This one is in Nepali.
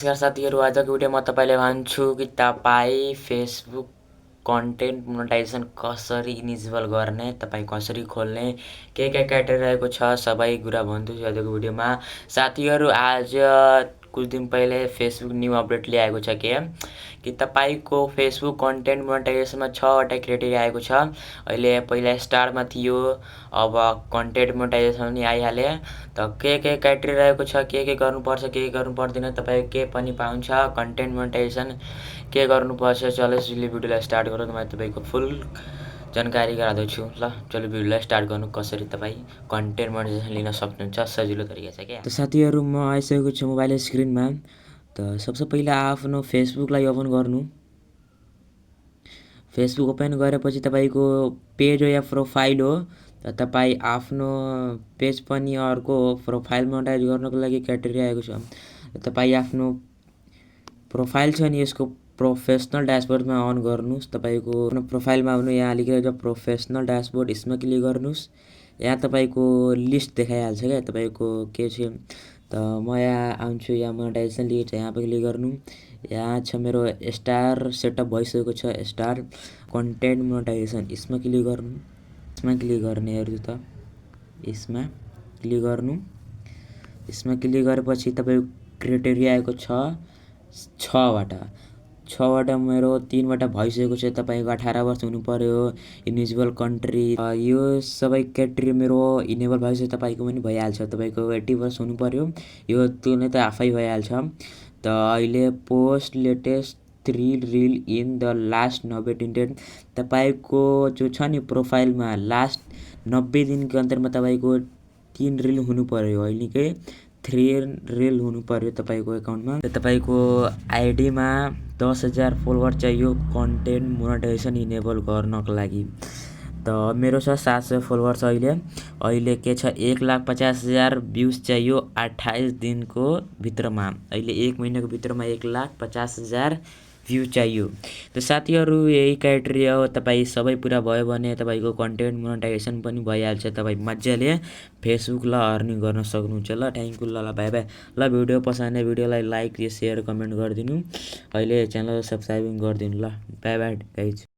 नमस्कार साथीहरू, आजको भिडियोमा तपाईँलाई भन्छु कि तपाईँ फेसबुक कन्टेन्ट मोनेटाइजेसन कसरी इनेबल गर्ने, तपाईँ कसरी खोल्ने, के क्राइटेरिया रहेको छ सबै कुरा भन्छु आजको भिडियोमा। साथीहरू, आज कुछ दिन पहिले फेसबुक न्यू अपडेट ल्याएको छ कि तपाईँको फेसबुक कन्टेन्ट मोनेटाइजेसनमा 6वटा क्राइटेरिया आएको छ। अहिले पहिला स्टारमा थियो, अब कन्टेन्ट मोनेटाइजेसन पनि आइहाले। त के क्राइटेरिया रहेको छ, के गर्नुपर्छ, के गर्नु पर्दैन, तपाईँ के पनि पाउँछ कन्टेन्ट मोनेटाइजेसन के गर्नुपर्छ। चलो यसले भिडियोलाई स्टार्ट गरौँ। म तपाईँको फुल जानकारी गराउँदैछु। ल चलो भिडियोलाई स्टार्ट गर्नु, कसरी तपाईँ कन्टेन्ट मोनेटाइजेसन लिन सक्नुहुन्छ, सजिलो तरिका छ क्या। त साथीहरू, म आइसकेको छु मोबाइल स्क्रिनमा। त सबसे पहिला आफ्नो फेसबुकलाई ओपन गर्नु। फेसबुक ओपन गरेपछि तपाईँको पेज हो या प्रोफाइल हो, त तपाईँ आफ्नो पेज पनि अर्को प्रोफाइल मोनेटाइज गर्नको लागि क्राइटेरिया आएको छ। तपाईँ आफ्नो प्रोफाइल छ नि, यसको प्रोफेसनल ड्यासबोर्डमा अन गर्नुहोस्। तपाईँको प्रोफाइलमा आउनु, यहाँ लेखेको छ प्रोफेसनल ड्यासबोर्ड, यसमा क्लिक गर्नुहोस्। यहाँ तपाईँको लिस्ट देखाइहाल्छ क्या तपाईँको के छ। त म यहाँ आउँछु, यहाँ मोनेटाइजेसन लिएको छ, यहाँ पे क्लिक गर्नु। यहाँ छ मेरो स्टार सेटअप भइसकेको छ, स्टार कन्टेन्ट मोनेटाइजेसन, यसमा क्लिक गर्नु। यसमा क्लिक गर्नेहरू त यसमा क्लिक गर्नु। यसमा क्लिक गरेपछि तपाईँको क्राइटेरिया आएको छ 6वटा मेरो 3वटा भइसकेको छ। तपाईँको 18 वर्ष हुनु पर्यो, इलिजिबल कन्ट्री, यो सबै क्राइटेरिया मेरो इनेबल भइसक्यो। तपाईँको पनि भइहाल्छ, तपाईँको 80 वर्ष हुनु पर्यो, यो त्यो त आफै भइहाल्छ। त अहिले post latest 3 reel in the last 90 दिन, तपाईँको जो छ नि प्रोफाइलमा लास्ट 90 दिनको अन्तरमा तपाईँको 3 रिल हुनु पर्यो, अहिलेकै 3 रिल हुनु पर्यो तपाईँको एकाउन्टमा। तपाईँको आइडीमा 10,000 फलोवर चाहियो कन्टेन्ट मोनेटाइजेसन इनेबल गर्नको लागि। त मेरो छ 700 फलोवर्स। अहिले के छ, 1,50,000 भ्युज चाहियो 28 दिनको भित्रमा। अहिले 1 महिनाको भित्रमा 1,50,000 भ्यू चाहियो। त साथीहरू, यही क्राइटेरिया हो। तपाईँ सबै पुरा भयो भने तपाईँको कन्टेन्ट मोनेटाइजेसन पनि भइहाल्छ। तपाईँ मजाले फेसबुकलाई अर्निङ गर्न सक्नुहुन्छ। ल थ्याङ्क यू, ल बाई बाई। ल भिडियो पसन्द आयो भिडियोलाई लाइक, सेयर, कमेन्ट गरिदिनु। अहिले च्यानल सब्सक्राइब गरिदिनु। ल बाई बाई गाइज।